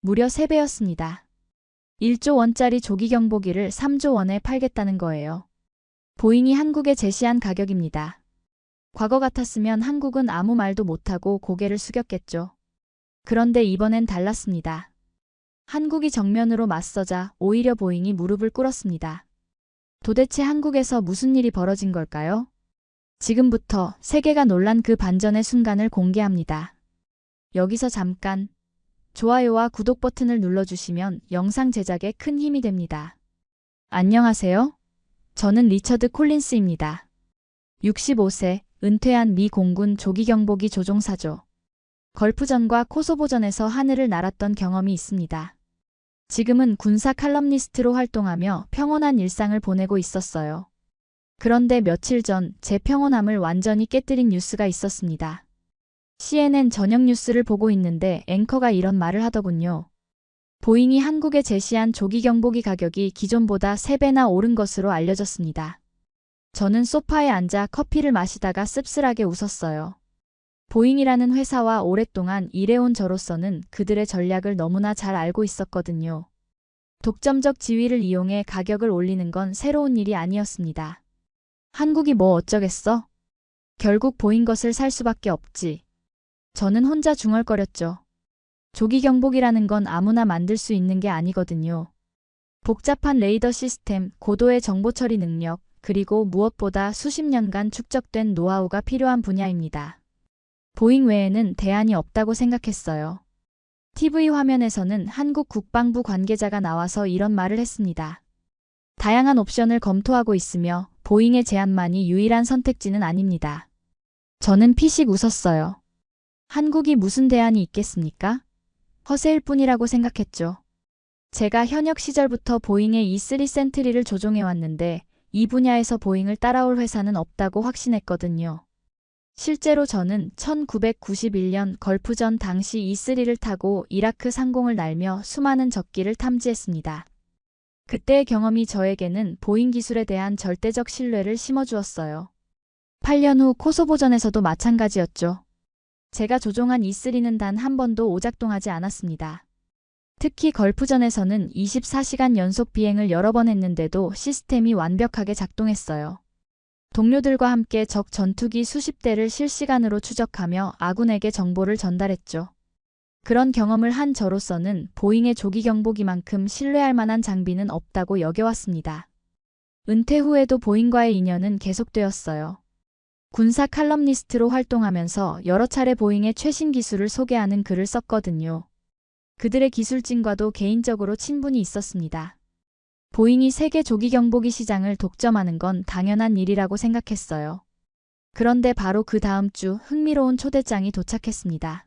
무려 3배였습니다. 1조 원짜리 조기 경보기를 3조 원에 팔겠다는 거예요. 보잉이 한국에 제시한 가격입니다. 과거 같았으면 한국은 아무 말도 못하고 고개를 숙였겠죠. 그런데 이번엔 달랐습니다. 한국이 정면으로 맞서자 오히려 보잉이 무릎을 꿇었습니다. 도대체 한국에서 무슨 일이 벌어진 걸까요? 지금부터 세계가 놀란 그 반전의 순간을 공개합니다. 여기서 잠깐 좋아요와 구독 버튼을 눌러주시면 영상 제작에 큰 힘이 됩니다. 안녕하세요. 저는 리처드 콜린스입니다. 65세 은퇴한 미 공군 조기 경보기 조종사죠. 걸프전과 코소보전에서 하늘을 날았던 경험이 있습니다. 지금은 군사 칼럼니스트로 활동하며 평온한 일상을 보내고 있었어요. 그런데 며칠 전 제 평온함을 완전히 깨뜨린 뉴스가 있었습니다. CNN 저녁 뉴스를 보고 있는데 앵커가 이런 말을 하더군요. 보잉이 한국에 제시한 조기 경보기 가격이 기존보다 3배나 오른 것으로 알려졌습니다. 저는 소파에 앉아 커피를 마시다가 씁쓸하게 웃었어요. 보잉이라는 회사와 오랫동안 일해온 저로서는 그들의 전략을 너무나 잘 알고 있었거든요. 독점적 지위를 이용해 가격을 올리는 건 새로운 일이 아니었습니다. 한국이 뭐 어쩌겠어? 결국 보잉 것을 살 수밖에 없지. 저는 혼자 중얼거렸죠. 조기 경보기라는 건 아무나 만들 수 있는 게 아니거든요. 복잡한 레이더 시스템, 고도의 정보 처리 능력, 그리고 무엇보다 수십 년간 축적된 노하우가 필요한 분야입니다. 보잉 외에는 대안이 없다고 생각했어요. TV 화면에서는 한국 국방부 관계자가 나와서 이런 말을 했습니다. 다양한 옵션을 검토하고 있으며 보잉의 제안만이 유일한 선택지는 아닙니다. 저는 피식 웃었어요. 한국이 무슨 대안이 있겠습니까? 허세일 뿐이라고 생각했죠. 제가 현역 시절부터 보잉의 E3 센트리를 조종해왔는데 이 분야에서 보잉을 따라올 회사는 없다고 확신했거든요. 실제로 저는 1991년 걸프전 당시 E3를 타고 이라크 상공을 날며 수많은 적기를 탐지했습니다. 그때의 경험이 저에게는 보잉 기술에 대한 절대적 신뢰를 심어주었어요. 8년 후 코소보전에서도 마찬가지였죠. 제가 조종한 E3는 단 한 번도 오작동하지 않았습니다. 특히 걸프전에서는 24시간 연속 비행을 여러 번 했는데도 시스템이 완벽하게 작동했어요. 동료들과 함께 적 전투기 수십 대를 실시간으로 추적하며 아군에게 정보를 전달했죠. 그런 경험을 한 저로서는 보잉의 조기 경보기만큼 신뢰할 만한 장비는 없다고 여겨왔습니다. 은퇴 후에도 보잉과의 인연은 계속되었어요. 군사 칼럼니스트로 활동하면서 여러 차례 보잉의 최신 기술을 소개하는 글을 썼거든요. 그들의 기술진과도 개인적으로 친분이 있었습니다. 보잉이 세계 조기 경보기 시장을 독점하는 건 당연한 일이라고 생각했어요. 그런데 바로 그 다음 주 흥미로운 초대장이 도착했습니다.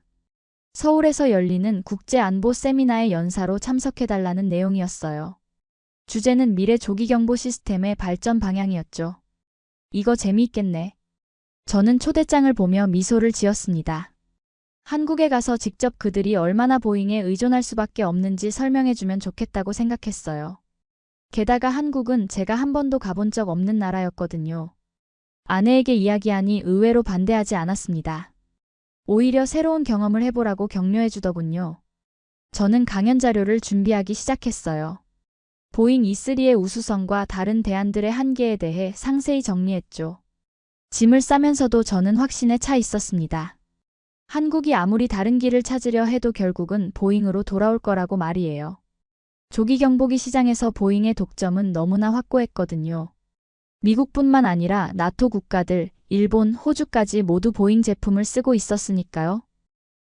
서울에서 열리는 국제안보 세미나의 연사로 참석해달라는 내용이었어요. 주제는 미래 조기 경보 시스템의 발전 방향이었죠. 이거 재미있겠네. 저는 초대장을 보며 미소를 지었습니다. 한국에 가서 직접 그들이 얼마나 보잉에 의존할 수밖에 없는지 설명해주면 좋겠다고 생각했어요. 게다가 한국은 제가 한 번도 가본 적 없는 나라였거든요. 아내에게 이야기하니 의외로 반대하지 않았습니다. 오히려 새로운 경험을 해보라고 격려해주더군요. 저는 강연 자료를 준비하기 시작했어요. 보잉 E3의 우수성과 다른 대안들의 한계에 대해 상세히 정리했죠. 짐을 싸면서도 저는 확신에 차 있었습니다. 한국이 아무리 다른 길을 찾으려 해도 결국은 보잉으로 돌아올 거라고 말이에요. 조기 경보기 시장에서 보잉의 독점은 너무나 확고했거든요. 미국뿐만 아니라 나토 국가들, 일본, 호주까지 모두 보잉 제품을 쓰고 있었으니까요.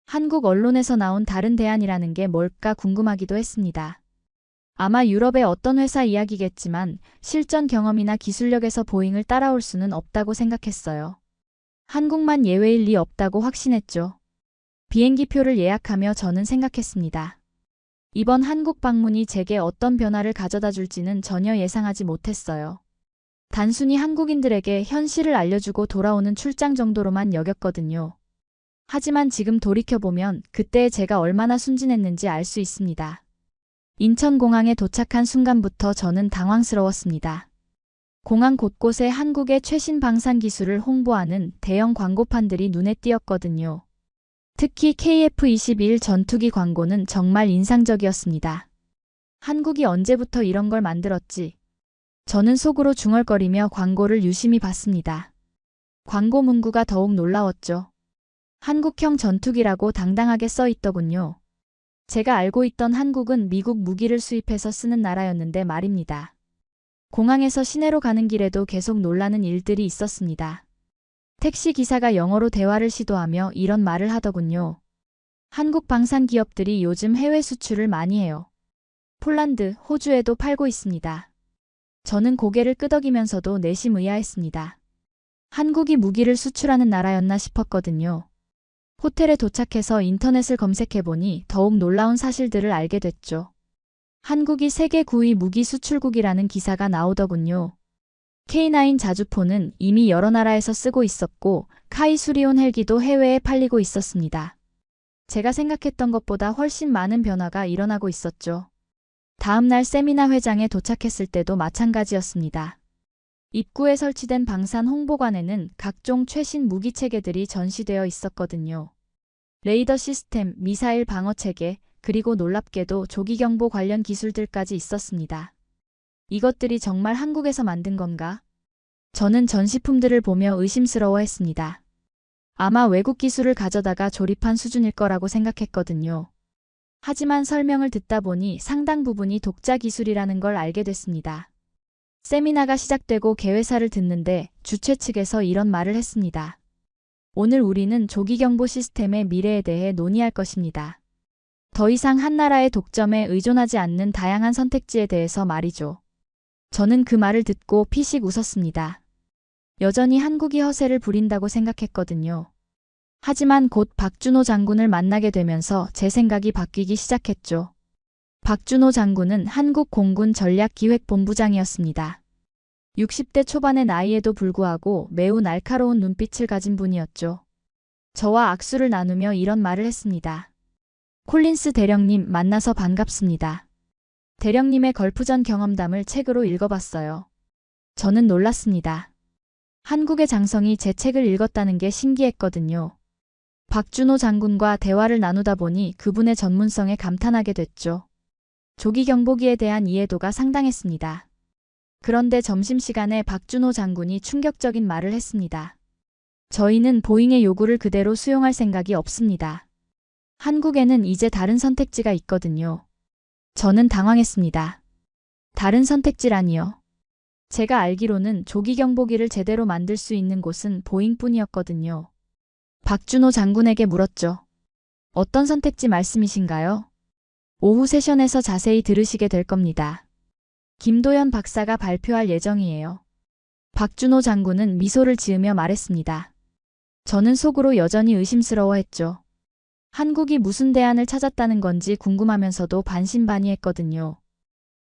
한국 언론에서 나온 다른 대안이라는 게 뭘까 궁금하기도 했습니다. 아마 유럽의 어떤 회사 이야기겠지만 실전 경험이나 기술력에서 보잉을 따라올 수는 없다고 생각했어요. 한국만 예외일 리 없다고 확신했죠. 비행기표를 예약하며 저는 생각했습니다. 이번 한국 방문이 제게 어떤 변화를 가져다 줄지는 전혀 예상하지 못했어요. 단순히 한국인들에게 현실을 알려주고 돌아오는 출장 정도로만 여겼거든요. 하지만 지금 돌이켜보면 그때 제가 얼마나 순진했는지 알 수 있습니다. 인천공항에 도착한 순간부터 저는 당황스러웠습니다. 공항 곳곳에 한국의 최신 방산 기술을 홍보하는 대형 광고판들이 눈에 띄었거든요. 특히 KF-21 전투기 광고는 정말 인상적이었습니다. 한국이 언제부터 이런 걸 만들었지? 저는 속으로 중얼거리며 광고를 유심히 봤습니다. 광고 문구가 더욱 놀라웠죠. 한국형 전투기라고 당당하게 써 있더군요. 제가 알고 있던 한국은 미국 무기를 수입해서 쓰는 나라였는데 말입니다. 공항에서 시내로 가는 길에도 계속 놀라는 일들이 있었습니다. 택시 기사가 영어로 대화를 시도하며 이런 말을 하더군요. 한국 방산 기업들이 요즘 해외 수출을 많이 해요. 폴란드, 호주에도 팔고 있습니다. 저는 고개를 끄덕이면서도 내심 의아했습니다. 한국이 무기를 수출하는 나라였나 싶었거든요. 호텔에 도착해서 인터넷을 검색해보니 더욱 놀라운 사실들을 알게 됐죠. 한국이 세계 9위 무기 수출국이라는 기사가 나오더군요. K9 자주포는 이미 여러 나라에서 쓰고 있었고 카이 수리온 헬기도 해외에 팔리고 있었습니다. 제가 생각했던 것보다 훨씬 많은 변화가 일어나고 있었죠. 다음 날 세미나 회장에 도착했을 때도 마찬가지였습니다. 입구에 설치된 방산 홍보관에는 각종 최신 무기 체계들이 전시되어 있었거든요. 레이더 시스템, 미사일 방어 체계, 그리고 놀랍게도 조기경보 관련 기술들까지 있었습니다. 이것들이 정말 한국에서 만든 건가? 저는 전시품들을 보며 의심스러워했습니다. 아마 외국 기술을 가져다가 조립한 수준일 거라고 생각했거든요. 하지만 설명을 듣다 보니 상당 부분이 독자 기술이라는 걸 알게 됐습니다. 세미나가 시작되고 개회사를 듣는데 주최 측에서 이런 말을 했습니다. 오늘 우리는 조기경보 시스템의 미래에 대해 논의할 것입니다. 더 이상 한 나라의 독점에 의존하지 않는 다양한 선택지에 대해서 말이죠. 저는 그 말을 듣고 피식 웃었습니다. 여전히 한국이 허세를 부린다고 생각했거든요. 하지만 곧 박준호 장군을 만나게 되면서 제 생각이 바뀌기 시작했죠. 박준호 장군은 한국 공군 전략기획본부장이었습니다. 60대 초반의 나이에도 불구하고 매우 날카로운 눈빛을 가진 분이었죠. 저와 악수를 나누며 이런 말을 했습니다. 콜린스 대령님 만나서 반갑습니다. 대령님의 걸프전 경험담을 책으로 읽어봤어요. 저는 놀랐습니다. 한국의 장성이 제 책을 읽었다는 게 신기했거든요. 박준호 장군과 대화를 나누다 보니 그분의 전문성에 감탄하게 됐죠. 조기경보기에 대한 이해도가 상당했습니다. 그런데 점심시간에 박준호 장군이 충격적인 말을 했습니다. 저희는 보잉의 요구를 그대로 수용할 생각이 없습니다. 한국에는 이제 다른 선택지가 있거든요. 저는 당황했습니다. 다른 선택지라니요. 제가 알기로는 조기경보기를 제대로 만들 수 있는 곳은 보잉뿐이었거든요. 박준호 장군에게 물었죠. 어떤 선택지 말씀이신가요? 오후 세션에서 자세히 들으시게 될 겁니다. 김도연 박사가 발표할 예정이에요. 박준호 장군은 미소를 지으며 말했습니다. 저는 속으로 여전히 의심스러워했죠. 한국이 무슨 대안을 찾았다는 건지 궁금하면서도 반신반의했거든요.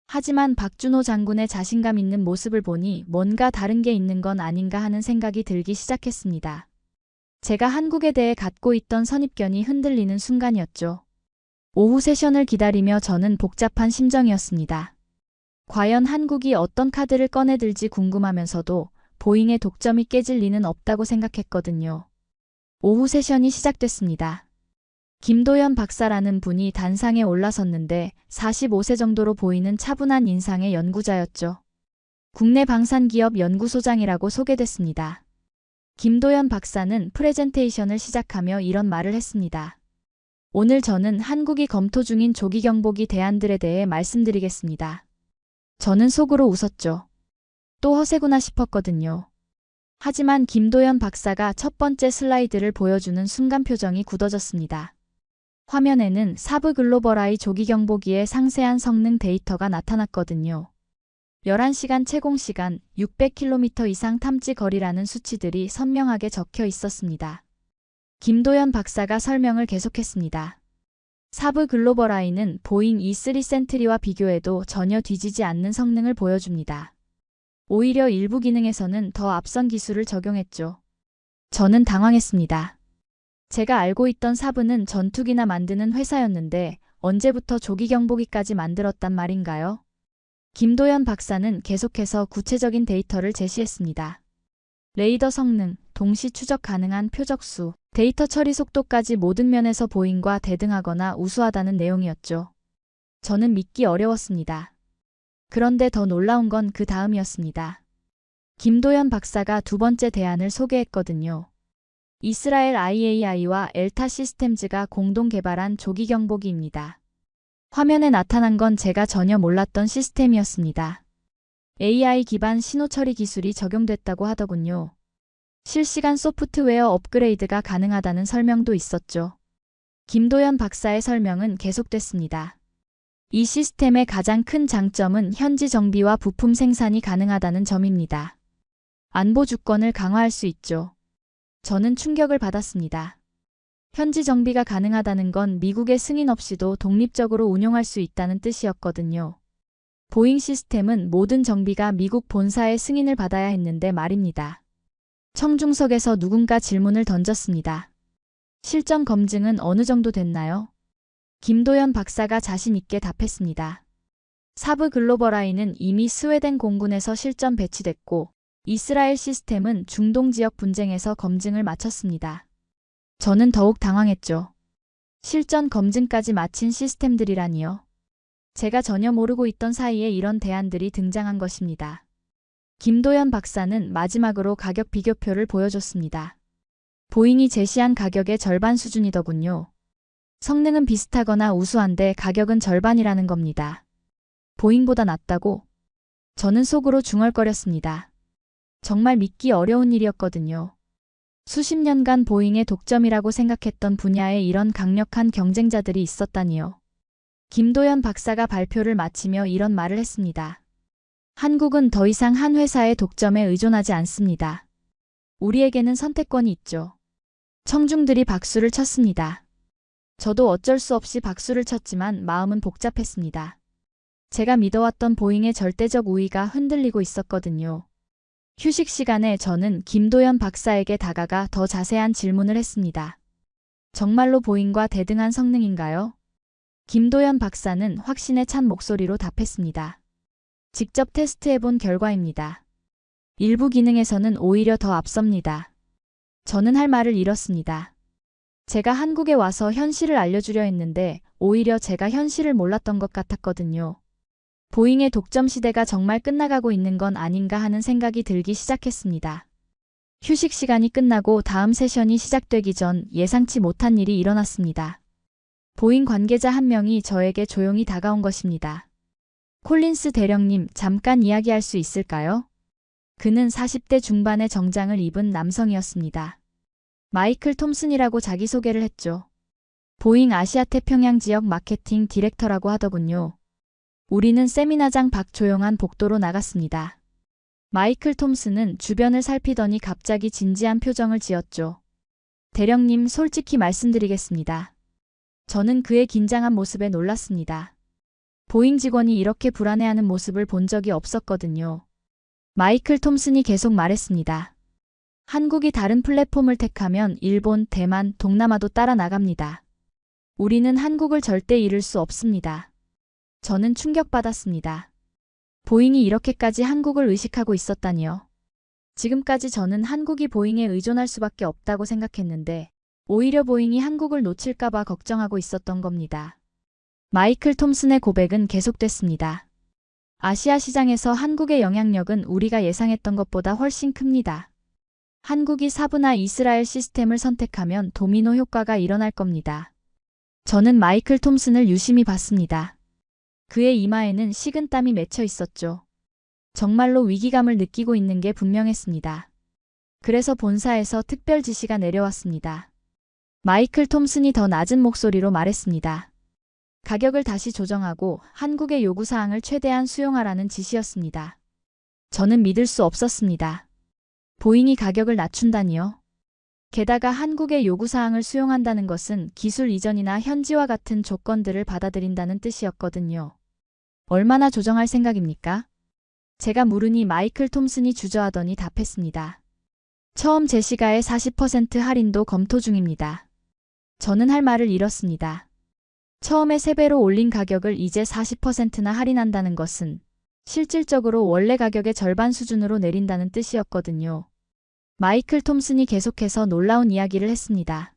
하지만 박준호 장군의 자신감 있는 모습을 보니 뭔가 다른 게 있는 건 아닌가 하는 생각이 들기 시작했습니다. 제가 한국에 대해 갖고 있던 선입견이 흔들리는 순간이었죠. 오후 세션을 기다리며 저는 복잡한 심정이었습니다. 과연 한국이 어떤 카드를 꺼내들지 궁금하면서도 보잉의 독점이 깨질 리는 없다고 생각했거든요. 오후 세션이 시작됐습니다. 김도연 박사라는 분이 단상에 올라섰는데 45세 정도로 보이는 차분한 인상의 연구자였죠. 국내 방산기업 연구소장이라고 소개됐습니다. 김도연 박사는 프레젠테이션을 시작하며 이런 말을 했습니다. 오늘 저는 한국이 검토 중인 조기경보기 대안들에 대해 말씀드리겠습니다. 저는 속으로 웃었죠. 또 허세구나 싶었거든요. 하지만 김도연 박사가 첫 번째 슬라이드를 보여주는 순간 표정이 굳어졌습니다. 화면에는 사브 글로벌아이 조기경보기의 상세한 성능 데이터가 나타났거든요. 11시간 채공시간, 600km 이상 탐지 거리라는 수치들이 선명하게 적혀 있었습니다. 김도연 박사가 설명을 계속했습니다. 사브 글로벌아이는 보잉 E3 센트리와 비교해도 전혀 뒤지지 않는 성능을 보여줍니다. 오히려 일부 기능에서는 더 앞선 기술을 적용했죠. 저는 당황했습니다. 제가 알고 있던 사브는 전투기나 만드는 회사였는데 언제부터 조기경보기까지 만들었단 말인가요? 김도연 박사는 계속해서 구체적인 데이터를 제시했습니다. 레이더 성능, 동시 추적 가능한 표적수, 데이터 처리 속도까지 모든 면에서 보잉과 대등하거나 우수하다는 내용이었죠. 저는 믿기 어려웠습니다. 그런데 더 놀라운 건 그 다음이었습니다. 김도연 박사가 두 번째 대안을 소개했거든요. 이스라엘 IAI와 엘타 시스템즈가 공동 개발한 조기 경보기입니다. 화면에 나타난 건 제가 전혀 몰랐던 시스템이었습니다. AI 기반 신호 처리 기술이 적용됐다고 하더군요. 실시간 소프트웨어 업그레이드가 가능하다는 설명도 있었죠. 김도연 박사의 설명은 계속됐습니다. 이 시스템의 가장 큰 장점은 현지 정비와 부품 생산이 가능하다는 점입니다. 안보 주권을 강화할 수 있죠. 저는 충격을 받았습니다. 현지 정비가 가능하다는 건 미국의 승인 없이도 독립적으로 운용할 수 있다는 뜻이었거든요. 보잉 시스템은 모든 정비가 미국 본사의 승인을 받아야 했는데 말입니다. 청중석에서 누군가 질문을 던졌습니다. 실전 검증은 어느 정도 됐나요? 김도연 박사가 자신 있게 답했습니다. 사브 글로벌아이는 이미 스웨덴 공군에서 실전 배치됐고 이스라엘 시스템은 중동 지역 분쟁에서 검증을 마쳤습니다. 저는 더욱 당황했죠. 실전 검증까지 마친 시스템들이라니요. 제가 전혀 모르고 있던 사이에 이런 대안들이 등장한 것입니다. 김도연 박사는 마지막으로 가격 비교표를 보여줬습니다. 보잉이 제시한 가격의 절반 수준이더군요. 성능은 비슷하거나 우수한데 가격은 절반이라는 겁니다. 보잉보다 낫다고? 저는 속으로 중얼거렸습니다. 정말 믿기 어려운 일이었거든요. 수십 년간 보잉의 독점이라고 생각했던 분야에 이런 강력한 경쟁자들이 있었다니요. 김도연 박사가 발표를 마치며 이런 말을 했습니다. 한국은 더 이상 한 회사의 독점에 의존하지 않습니다. 우리에게는 선택권이 있죠. 청중들이 박수를 쳤습니다. 저도 어쩔 수 없이 박수를 쳤지만 마음은 복잡했습니다. 제가 믿어왔던 보잉의 절대적 우위가 흔들리고 있었거든요. 휴식 시간에 저는 김도연 박사에게 다가가 더 자세한 질문을 했습니다. 정말로 보잉과 대등한 성능인가요? 김도연 박사는 확신에 찬 목소리로 답했습니다. 직접 테스트해본 결과입니다. 일부 기능에서는 오히려 더 앞섭니다. 저는 할 말을 잃었습니다. 제가 한국에 와서 현실을 알려주려 했는데 오히려 제가 현실을 몰랐던 것 같았거든요. 보잉의 독점 시대가 정말 끝나가고 있는 건 아닌가 하는 생각이 들기 시작했습니다. 휴식 시간이 끝나고 다음 세션이 시작되기 전 예상치 못한 일이 일어났습니다. 보잉 관계자 한 명이 저에게 조용히 다가온 것입니다. 콜린스 대령님, 잠깐 이야기할 수 있을까요? 그는 40대 중반의 정장을 입은 남성이었습니다. 마이클 톰슨이라고 자기소개를 했죠. 보잉 아시아 태평양 지역 마케팅 디렉터라고 하더군요. 우리는 세미나장 밖 조용한 복도로 나갔습니다. 마이클 톰슨은 주변을 살피더니 갑자기 진지한 표정을 지었죠. 대령님, 솔직히 말씀드리겠습니다. 저는 그의 긴장한 모습에 놀랐습니다. 보잉 직원이 이렇게 불안해하는 모습을 본 적이 없었거든요. 마이클 톰슨이 계속 말했습니다. 한국이 다른 플랫폼을 택하면 일본, 대만, 동남아도 따라 나갑니다. 우리는 한국을 절대 잃을 수 없습니다. 저는 충격받았습니다. 보잉이 이렇게까지 한국을 의식하고 있었다니요. 지금까지 저는 한국이 보잉에 의존할 수밖에 없다고 생각했는데 오히려 보잉이 한국을 놓칠까봐 걱정하고 있었던 겁니다. 마이클 톰슨의 고백은 계속됐습니다. 아시아 시장에서 한국의 영향력은 우리가 예상했던 것보다 훨씬 큽니다. 한국이 사브나 이스라엘 시스템을 선택하면 도미노 효과가 일어날 겁니다. 저는 마이클 톰슨을 유심히 봤습니다. 그의 이마에는 식은땀이 맺혀 있었죠. 정말로 위기감을 느끼고 있는 게 분명했습니다. 그래서 본사에서 특별 지시가 내려왔습니다. 마이클 톰슨이 더 낮은 목소리로 말했습니다. 가격을 다시 조정하고 한국의 요구사항을 최대한 수용하라는 지시였습니다. 저는 믿을 수 없었습니다. 보잉이 가격을 낮춘다니요? 게다가 한국의 요구사항을 수용한다는 것은 기술 이전이나 현지와 같은 조건들을 받아들인다는 뜻이었거든요. 얼마나 조정할 생각입니까? 제가 물으니 마이클 톰슨이 주저하더니 답했습니다. 처음 제시가의 40% 할인도 검토 중입니다. 저는 할 말을 잃었습니다. 처음에 3배로 올린 가격을 이제 40%나 할인한다는 것은 실질적으로 원래 가격의 절반 수준으로 내린다는 뜻이었거든요. 마이클 톰슨이 계속해서 놀라운 이야기를 했습니다.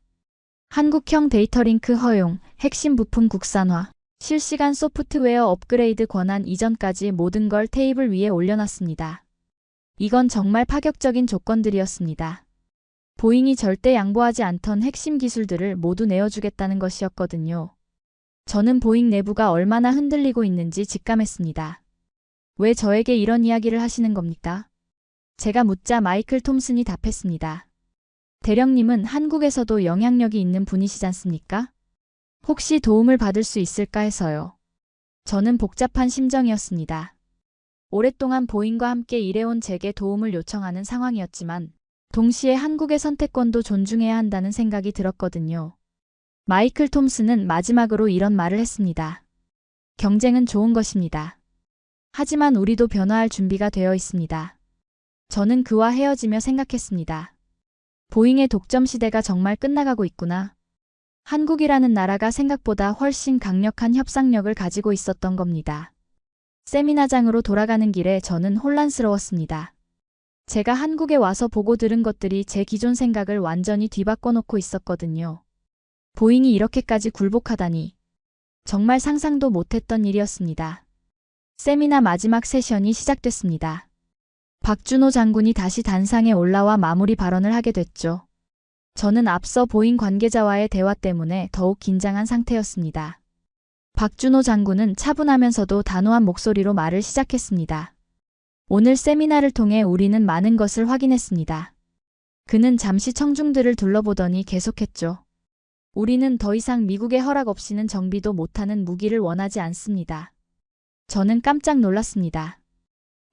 한국형 데이터링크 허용, 핵심 부품 국산화, 실시간 소프트웨어 업그레이드 권한 이전까지 모든 걸 테이블 위에 올려놨습니다. 이건 정말 파격적인 조건들이었습니다. 보잉이 절대 양보하지 않던 핵심 기술들을 모두 내어주겠다는 것이었거든요. 저는 보잉 내부가 얼마나 흔들리고 있는지 직감했습니다. 왜 저에게 이런 이야기를 하시는 겁니까? 제가 묻자 마이클 톰슨이 답했습니다. 대령님은 한국에서도 영향력이 있는 분이시지 않습니까? 혹시 도움을 받을 수 있을까 해서요. 저는 복잡한 심정이었습니다. 오랫동안 보잉과 함께 일해온 제게 도움을 요청하는 상황이었지만 동시에 한국의 선택권도 존중해야 한다는 생각이 들었거든요. 마이클 톰슨은 마지막으로 이런 말을 했습니다. 경쟁은 좋은 것입니다. 하지만 우리도 변화할 준비가 되어 있습니다. 저는 그와 헤어지며 생각했습니다. 보잉의 독점 시대가 정말 끝나가고 있구나. 한국이라는 나라가 생각보다 훨씬 강력한 협상력을 가지고 있었던 겁니다. 세미나장으로 돌아가는 길에 저는 혼란스러웠습니다. 제가 한국에 와서 보고 들은 것들이 제 기존 생각을 완전히 뒤바꿔 놓고 있었거든요. 보잉이 이렇게까지 굴복하다니. 정말 상상도 못했던 일이었습니다. 세미나 마지막 세션이 시작됐습니다. 박준호 장군이 다시 단상에 올라와 마무리 발언을 하게 됐죠. 저는 앞서 보잉 관계자와의 대화 때문에 더욱 긴장한 상태였습니다. 박준호 장군은 차분하면서도 단호한 목소리로 말을 시작했습니다. 오늘 세미나를 통해 우리는 많은 것을 확인했습니다. 그는 잠시 청중들을 둘러보더니 계속했죠. 우리는 더 이상 미국의 허락 없이는 정비도 못하는 무기를 원하지 않습니다. 저는 깜짝 놀랐습니다.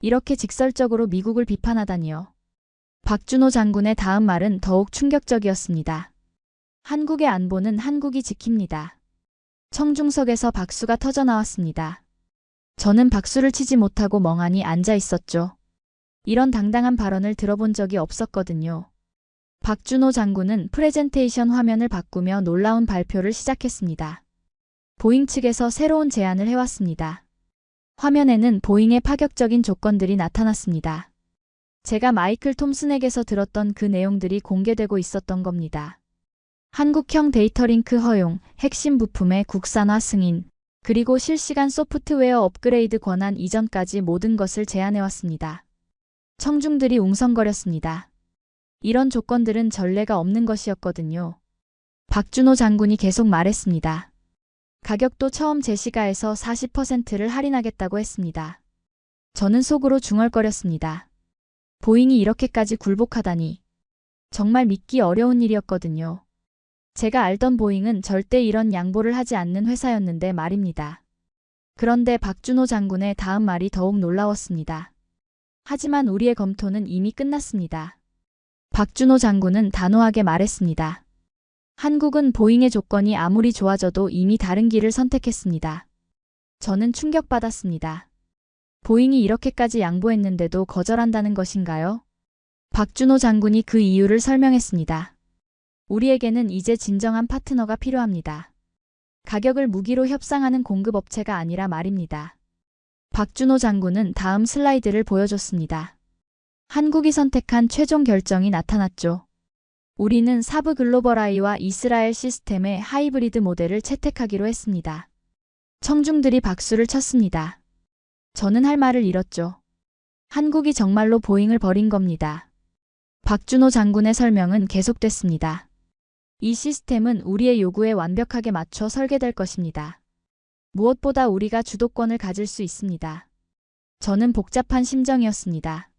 이렇게 직설적으로 미국을 비판하다니요. 박준호 장군의 다음 말은 더욱 충격적이었습니다. 한국의 안보는 한국이 지킵니다. 청중석에서 박수가 터져나왔습니다. 저는 박수를 치지 못하고 멍하니 앉아 있었죠. 이런 당당한 발언을 들어본 적이 없었거든요. 박준호 장군은 프레젠테이션 화면을 바꾸며 놀라운 발표를 시작했습니다. 보잉 측에서 새로운 제안을 해왔습니다. 화면에는 보잉의 파격적인 조건들이 나타났습니다. 제가 마이클 톰슨에게서 들었던 그 내용들이 공개되고 있었던 겁니다. 한국형 데이터링크 허용, 핵심 부품의 국산화 승인, 그리고 실시간 소프트웨어 업그레이드 권한 이전까지 모든 것을 제안해왔습니다. 청중들이 웅성거렸습니다. 이런 조건들은 전례가 없는 것이었거든요. 박준호 장군이 계속 말했습니다. 가격도 처음 제시가에서 40%를 할인하겠다고 했습니다. 저는 속으로 중얼거렸습니다. 보잉이 이렇게까지 굴복하다니. 정말 믿기 어려운 일이었거든요. 제가 알던 보잉은 절대 이런 양보를 하지 않는 회사였는데 말입니다. 그런데 박준호 장군의 다음 말이 더욱 놀라웠습니다. 하지만 우리의 검토는 이미 끝났습니다. 박준호 장군은 단호하게 말했습니다. 한국은 보잉의 조건이 아무리 좋아져도 이미 다른 길을 선택했습니다. 저는 충격받았습니다. 보잉이 이렇게까지 양보했는데도 거절한다는 것인가요? 박준호 장군이 그 이유를 설명했습니다. 우리에게는 이제 진정한 파트너가 필요합니다. 가격을 무기로 협상하는 공급업체가 아니라 말입니다. 박준호 장군은 다음 슬라이드를 보여줬습니다. 한국이 선택한 최종 결정이 나타났죠. 우리는 사브 글로벌아이와 이스라엘 시스템의 하이브리드 모델을 채택하기로 했습니다. 청중들이 박수를 쳤습니다. 저는 할 말을 잃었죠. 한국이 정말로 보잉을 버린 겁니다. 박준호 장군의 설명은 계속됐습니다. 이 시스템은 우리의 요구에 완벽하게 맞춰 설계될 것입니다. 무엇보다 우리가 주도권을 가질 수 있습니다. 저는 복잡한 심정이었습니다.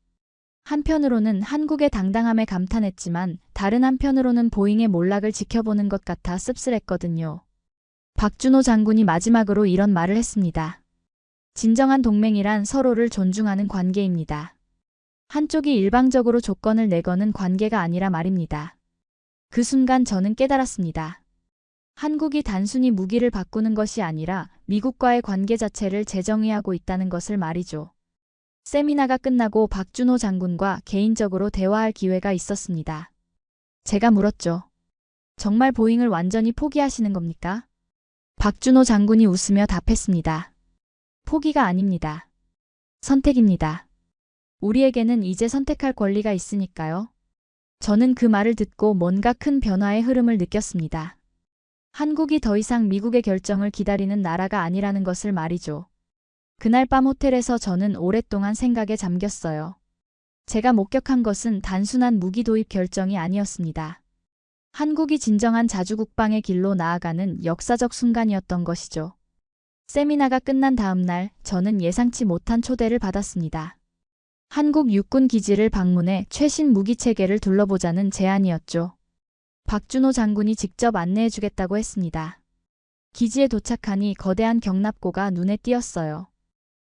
한편으로는 한국의 당당함에 감탄했지만 다른 한편으로는 보잉의 몰락을 지켜보는 것 같아 씁쓸했거든요. 박준호 장군이 마지막으로 이런 말을 했습니다. 진정한 동맹이란 서로를 존중하는 관계입니다. 한쪽이 일방적으로 조건을 내거는 관계가 아니라 말입니다. 그 순간 저는 깨달았습니다. 한국이 단순히 무기를 바꾸는 것이 아니라 미국과의 관계 자체를 재정의하고 있다는 것을 말이죠. 세미나가 끝나고 박준호 장군과 개인적으로 대화할 기회가 있었습니다. 제가 물었죠. 정말 보잉을 완전히 포기하시는 겁니까? 박준호 장군이 웃으며 답했습니다. 포기가 아닙니다. 선택입니다. 우리에게는 이제 선택할 권리가 있으니까요. 저는 그 말을 듣고 뭔가 큰 변화의 흐름을 느꼈습니다. 한국이 더 이상 미국의 결정을 기다리는 나라가 아니라는 것을 말이죠. 그날 밤 호텔에서 저는 오랫동안 생각에 잠겼어요. 제가 목격한 것은 단순한 무기 도입 결정이 아니었습니다. 한국이 진정한 자주국방의 길로 나아가는 역사적 순간이었던 것이죠. 세미나가 끝난 다음 날 저는 예상치 못한 초대를 받았습니다. 한국 육군 기지를 방문해 최신 무기 체계를 둘러보자는 제안이었죠. 박준호 장군이 직접 안내해 주겠다고 했습니다. 기지에 도착하니 거대한 경납고가 눈에 띄었어요.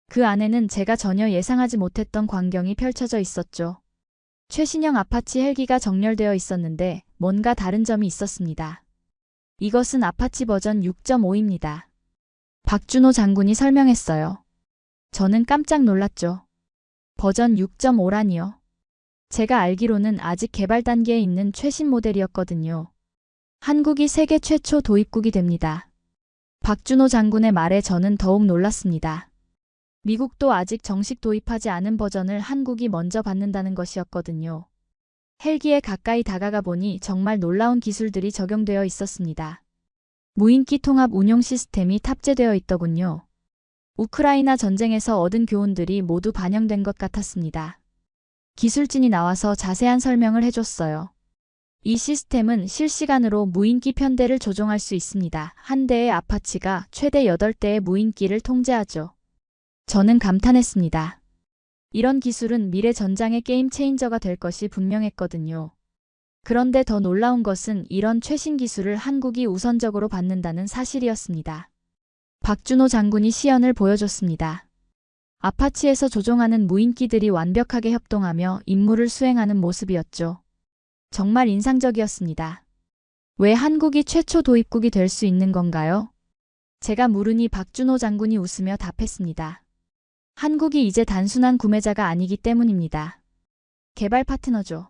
그 안에는 제가 전혀 예상하지 못했던 광경이 펼쳐져 있었죠. 최신형 아파치 헬기가 정렬되어 있었는데 뭔가 다른 점이 있었습니다. 이것은 아파치 버전 6.5입니다. 박준호 장군이 설명했어요. 저는 깜짝 놀랐죠. 버전 6.5라니요. 제가 알기로는 아직 개발 단계에 있는 최신 모델이었거든요. 한국이 세계 최초 도입국이 됩니다. 박준호 장군의 말에 저는 더욱 놀랐습니다. 미국도 아직 정식 도입하지 않은 버전을 한국이 먼저 받는다는 것이었거든요. 헬기에 가까이 다가가 보니 정말 놀라운 기술들이 적용되어 있었습니다. 무인기 통합 운용 시스템이 탑재되어 있더군요. 우크라이나 전쟁에서 얻은 교훈들이 모두 반영된 것 같았습니다. 기술진이 나와서 자세한 설명을 해줬어요. 이 시스템은 실시간으로 무인기 편대를 조종할 수 있습니다. 한 대의 아파치가 최대 8대의 무인기를 통제하죠. 저는 감탄했습니다. 이런 기술은 미래 전장의 게임 체인저가 될 것이 분명했거든요. 그런데 더 놀라운 것은 이런 최신 기술을 한국이 우선적으로 받는다는 사실이었습니다. 박준호 장군이 시연을 보여줬습니다. 아파치에서 조종하는 무인기들이 완벽하게 협동하며 임무를 수행하는 모습이었죠. 정말 인상적이었습니다. 왜 한국이 최초 도입국이 될 수 있는 건가요? 제가 물으니 박준호 장군이 웃으며 답했습니다. 한국이 이제 단순한 구매자가 아니기 때문입니다. 개발 파트너죠.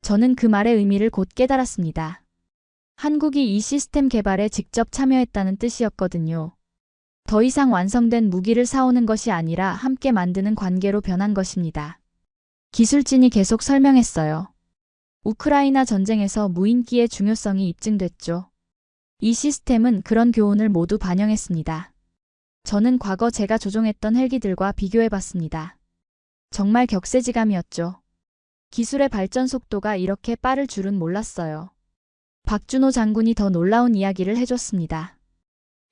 저는 그 말의 의미를 곧 깨달았습니다. 한국이 이 시스템 개발에 직접 참여했다는 뜻이었거든요. 더 이상 완성된 무기를 사오는 것이 아니라 함께 만드는 관계로 변한 것입니다. 기술진이 계속 설명했어요. 우크라이나 전쟁에서 무인기의 중요성이 입증됐죠. 이 시스템은 그런 교훈을 모두 반영했습니다. 저는 과거 제가 조종했던 헬기들과 비교해봤습니다. 정말 격세지감이었죠. 기술의 발전 속도가 이렇게 빠를 줄은 몰랐어요. 박준호 장군이 더 놀라운 이야기를 해줬습니다.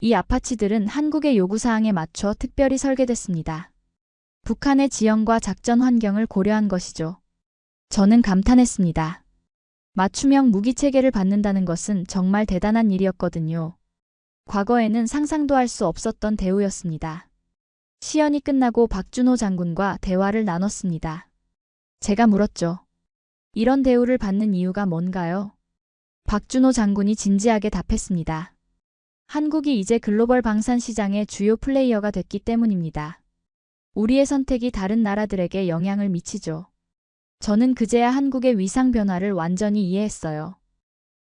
이 아파치들은 한국의 요구사항에 맞춰 특별히 설계됐습니다. 북한의 지형과 작전 환경을 고려한 것이죠. 저는 감탄했습니다. 맞춤형 무기 체계를 받는다는 것은 정말 대단한 일이었거든요. 과거에는 상상도 할 수 없었던 대우였습니다. 시연이 끝나고 박준호 장군과 대화를 나눴습니다. 제가 물었죠. 이런 대우를 받는 이유가 뭔가요? 박준호 장군이 진지하게 답했습니다. 한국이 이제 글로벌 방산 시장의 주요 플레이어가 됐기 때문입니다. 우리의 선택이 다른 나라들에게 영향을 미치죠. 저는 그제야 한국의 위상 변화를 완전히 이해했어요.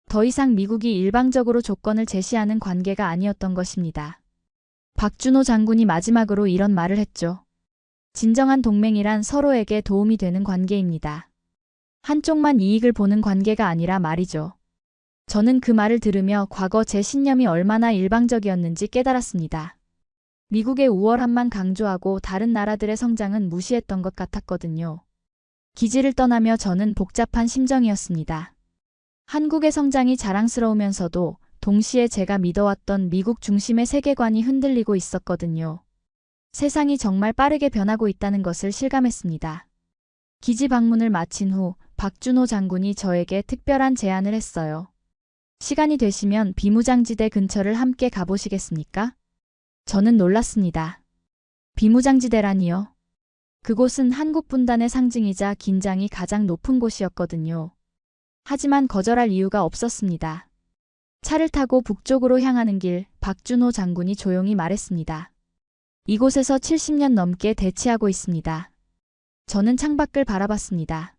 더 이상 미국이 일방적으로 조건을 제시하는 관계가 아니었던 것입니다. 박준호 장군이 마지막으로 이런 말을 했죠. 진정한 동맹이란 서로에게 도움이 되는 관계입니다. 한쪽만 이익을 보는 관계가 아니라 말이죠. 저는 그 말을 들으며 과거 제 신념이 얼마나 일방적이었는지 깨달았습니다. 미국의 우월함만 강조하고 다른 나라들의 성장은 무시했던 것 같았거든요. 기지를 떠나며 저는 복잡한 심정이었습니다. 한국의 성장이 자랑스러우면서도 동시에 제가 믿어왔던 미국 중심의 세계관이 흔들리고 있었거든요. 세상이 정말 빠르게 변하고 있다는 것을 실감했습니다. 기지 방문을 마친 후 박준호 장군이 저에게 특별한 제안을 했어요. 시간이 되시면 비무장지대 근처를 함께 가보시겠습니까? 저는 놀랐습니다. 비무장지대라니요? 그곳은 한국 분단의 상징이자 긴장이 가장 높은 곳이었거든요. 하지만 거절할 이유가 없었습니다. 차를 타고 북쪽으로 향하는 길, 박준호 장군이 조용히 말했습니다. 이곳에서 70년 넘게 대치하고 있습니다. 저는 창밖을 바라봤습니다.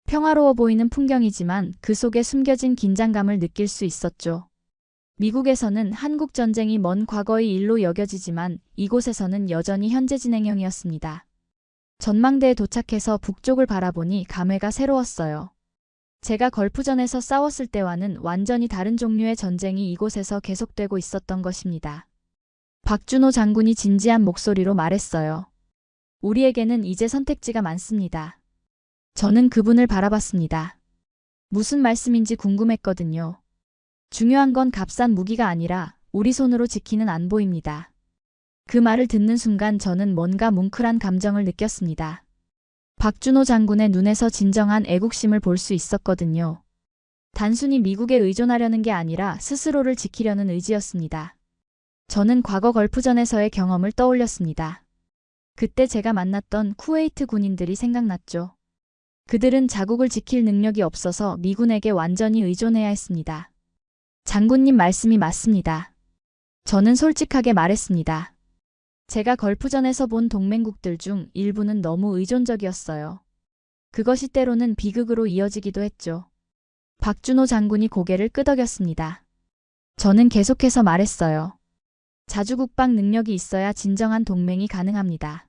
평화로워 보이는 풍경이지만 그 속에 숨겨진 긴장감을 느낄 수 있었죠. 미국에서는 한국 전쟁이 먼 과거의 일로 여겨지지만 이곳에서는 여전히 현재 진행형이었습니다. 전망대에 도착해서 북쪽을 바라보니 감회가 새로웠어요. 제가 걸프전에서 싸웠을 때와는 완전히 다른 종류의 전쟁이 이곳에서 계속되고 있었던 것입니다. 박준호 장군이 진지한 목소리로 말했어요. 우리에게는 이제 선택지가 많습니다. 저는 그분을 바라봤습니다. 무슨 말씀인지 궁금했거든요. 중요한 건 값싼 무기가 아니라 우리 손으로 지키는 안보입니다. 그 말을 듣는 순간 저는 뭔가 뭉클한 감정을 느꼈습니다. 박준호 장군의 눈에서 진정한 애국심을 볼 수 있었거든요. 단순히 미국에 의존하려는 게 아니라 스스로를 지키려는 의지였습니다. 저는 과거 걸프전에서의 경험을 떠올렸습니다. 그때 제가 만났던 쿠웨이트 군인들이 생각났죠. 그들은 자국을 지킬 능력이 없어서 미군에게 완전히 의존해야 했습니다. 장군님 말씀이 맞습니다. 저는 솔직하게 말했습니다. 제가 걸프전에서 본 동맹국들 중 일부는 너무 의존적이었어요. 그것이 때로는 비극으로 이어지기도 했죠. 박준호 장군이 고개를 끄덕였습니다. 저는 계속해서 말했어요. 자주국방 능력이 있어야 진정한 동맹이 가능합니다.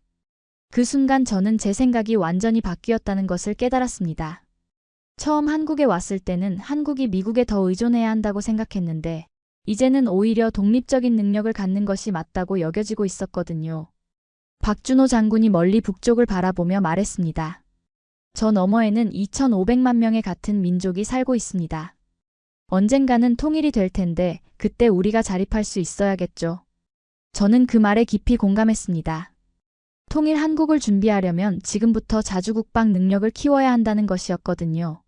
그 순간 저는 제 생각이 완전히 바뀌었다는 것을 깨달았습니다. 처음 한국에 왔을 때는 한국이 미국에 더 의존해야 한다고 생각했는데 이제는 오히려 독립적인 능력을 갖는 것이 맞다고 여겨지고 있었거든요. 박준호 장군이 멀리 북쪽을 바라보며 말했습니다. 저 너머에는 2,500만 명의 같은 민족이 살고 있습니다. 언젠가는 통일이 될 텐데 그때 우리가 자립할 수 있어야겠죠. 저는 그 말에 깊이 공감했습니다. 통일 한국을 준비하려면 지금부터 자주국방 능력을 키워야 한다는 것이었거든요.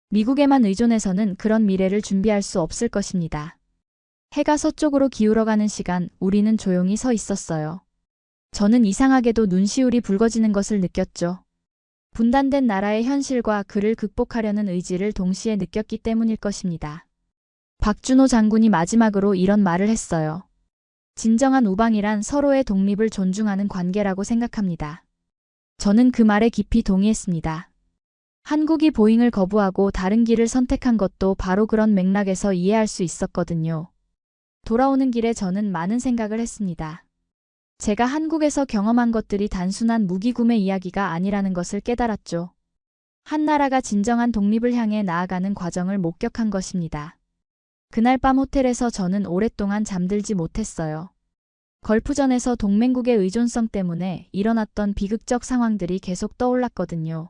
미국에만 의존해서는 그런 미래를 준비할 수 없을 것입니다. 해가 서쪽으로 기울어가는 시간, 우리는 조용히 서 있었어요. 저는 이상하게도 눈시울이 붉어지는 것을 느꼈죠. 분단된 나라의 현실과 그를 극복하려는 의지를 동시에 느꼈기 때문일 것입니다. 박준호 장군이 마지막으로 이런 말을 했어요. 진정한 우방이란 서로의 독립을 존중하는 관계라고 생각합니다. 저는 그 말에 깊이 동의했습니다. 한국이 보잉을 거부하고 다른 길을 선택한 것도 바로 그런 맥락에서 이해할 수 있었거든요. 돌아오는 길에 저는 많은 생각을 했습니다. 제가 한국에서 경험한 것들이 단순한 무기 구매 이야기가 아니라는 것을 깨달았죠. 한 나라가 진정한 독립을 향해 나아가는 과정을 목격한 것입니다. 그날 밤 호텔에서 저는 오랫동안 잠들지 못했어요. 걸프전에서 동맹국의 의존성 때문에 일어났던 비극적 상황들이 계속 떠올랐거든요.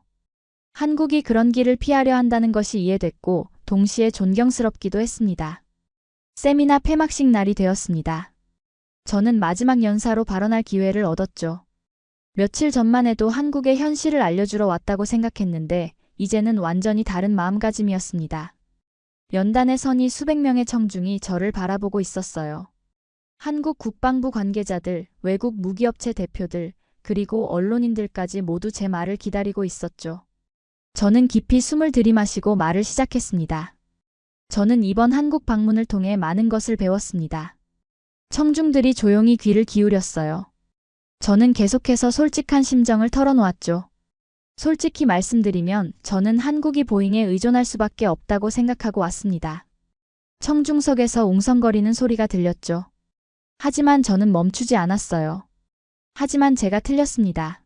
한국이 그런 길을 피하려 한다는 것이 이해됐고 동시에 존경스럽기도 했습니다. 세미나 폐막식 날이 되었습니다. 저는 마지막 연사로 발언할 기회를 얻었죠. 며칠 전만 해도 한국의 현실을 알려주러 왔다고 생각했는데 이제는 완전히 다른 마음가짐이었습니다. 연단의 선이 수백 명의 청중이 저를 바라보고 있었어요. 한국 국방부 관계자들, 외국 무기업체 대표들, 그리고 언론인들까지 모두 제 말을 기다리고 있었죠. 저는 깊이 숨을 들이마시고 말을 시작했습니다. 저는 이번 한국 방문을 통해 많은 것을 배웠습니다. 청중들이 조용히 귀를 기울였어요. 저는 계속해서 솔직한 심정을 털어놓았죠. 솔직히 말씀드리면 저는 한국이 보잉에 의존할 수밖에 없다고 생각하고 왔습니다. 청중석에서 웅성거리는 소리가 들렸죠. 하지만 저는 멈추지 않았어요. 하지만 제가 틀렸습니다.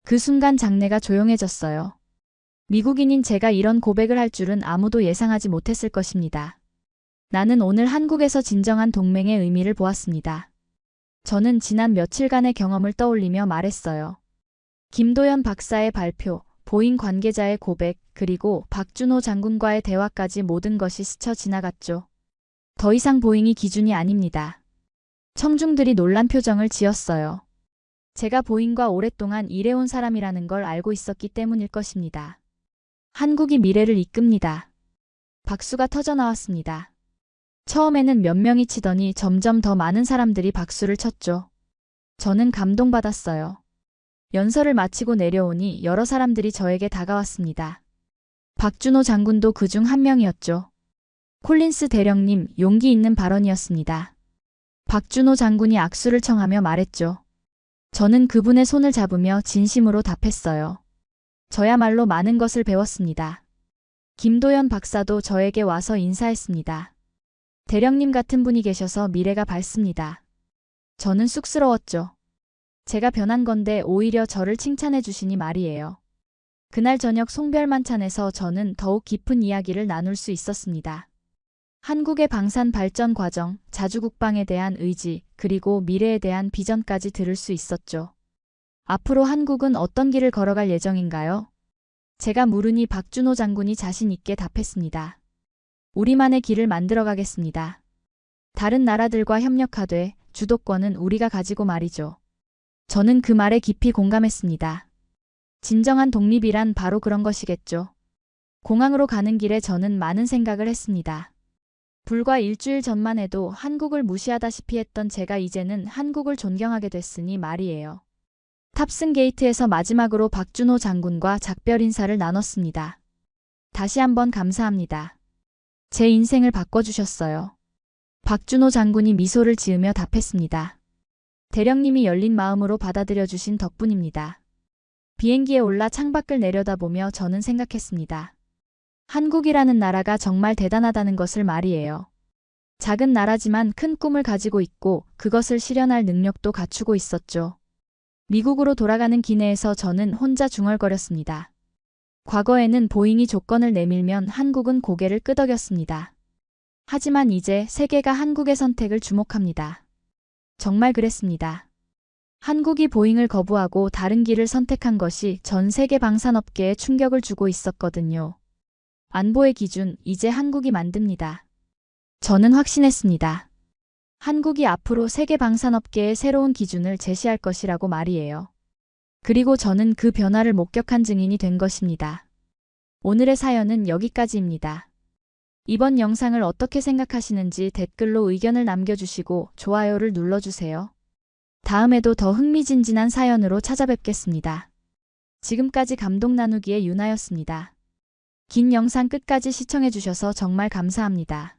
그 순간 장내가 조용해졌어요. 미국인인 제가 이런 고백을 할 줄은 아무도 예상하지 못했을 것입니다. 나는 오늘 한국에서 진정한 동맹의 의미를 보았습니다. 저는 지난 며칠간의 경험을 떠올리며 말했어요. 김도연 박사의 발표, 보잉 관계자의 고백, 그리고 박준호 장군과의 대화까지 모든 것이 스쳐 지나갔죠. 더 이상 보잉이 기준이 아닙니다. 청중들이 놀란 표정을 지었어요. 제가 보잉과 오랫동안 일해온 사람이라는 걸 알고 있었기 때문일 것입니다. 한국이 미래를 이끕니다. 박수가 터져나왔습니다. 처음에는 몇 명이 치더니 점점 더 많은 사람들이 박수를 쳤죠. 저는 감동받았어요. 연설을 마치고 내려오니 여러 사람들이 저에게 다가왔습니다. 박준호 장군도 그중 한 명이었죠. 콜린스 대령님, 용기 있는 발언이었습니다. 박준호 장군이 악수를 청하며 말했죠. 저는 그분의 손을 잡으며 진심으로 답했어요. 저야말로 많은 것을 배웠습니다. 김도연 박사도 저에게 와서 인사했습니다. 대령님 같은 분이 계셔서 미래가 밝습니다. 저는 쑥스러웠죠. 제가 변한 건데 오히려 저를 칭찬해 주시니 말이에요. 그날 저녁 송별만찬에서 저는 더욱 깊은 이야기를 나눌 수 있었습니다. 한국의 방산 발전 과정, 자주국방에 대한 의지, 그리고 미래에 대한 비전까지 들을 수 있었죠. 앞으로 한국은 어떤 길을 걸어갈 예정인가요? 제가 물으니 박준호 장군이 자신 있게 답했습니다. 우리만의 길을 만들어가겠습니다. 다른 나라들과 협력하되 주도권은 우리가 가지고 말이죠. 저는 그 말에 깊이 공감했습니다. 진정한 독립이란 바로 그런 것이겠죠. 공항으로 가는 길에 저는 많은 생각을 했습니다. 불과 일주일 전만 해도 한국을 무시하다시피 했던 제가 이제는 한국을 존경하게 됐으니 말이에요. 탑승 게이트에서 마지막으로 박준호 장군과 작별 인사를 나눴습니다. 다시 한번 감사합니다. 제 인생을 바꿔주셨어요. 박준호 장군이 미소를 지으며 답했습니다. 대령님이 열린 마음으로 받아들여 주신 덕분입니다. 비행기에 올라 창밖을 내려다보며 저는 생각했습니다. 한국이라는 나라가 정말 대단하다는 것을 말이에요. 작은 나라지만 큰 꿈을 가지고 있고 그것을 실현할 능력도 갖추고 있었죠. 미국으로 돌아가는 기내에서 저는 혼자 중얼거렸습니다. 과거에는 보잉이 조건을 내밀면 한국은 고개를 끄덕였습니다. 하지만 이제 세계가 한국의 선택을 주목합니다. 정말 그랬습니다. 한국이 보잉을 거부하고 다른 길을 선택한 것이 전 세계 방산업계에 충격을 주고 있었거든요. 안보의 기준, 이제 한국이 만듭니다. 저는 확신했습니다. 한국이 앞으로 세계 방산업계의 새로운 기준을 제시할 것이라고 말이에요. 그리고 저는 그 변화를 목격한 증인이 된 것입니다. 오늘의 사연은 여기까지입니다. 이번 영상을 어떻게 생각하시는지 댓글로 의견을 남겨주시고 좋아요를 눌러주세요. 다음에도 더 흥미진진한 사연으로 찾아뵙겠습니다. 지금까지 감동 나누기의 유나였습니다. 긴 영상 끝까지 시청해주셔서 정말 감사합니다.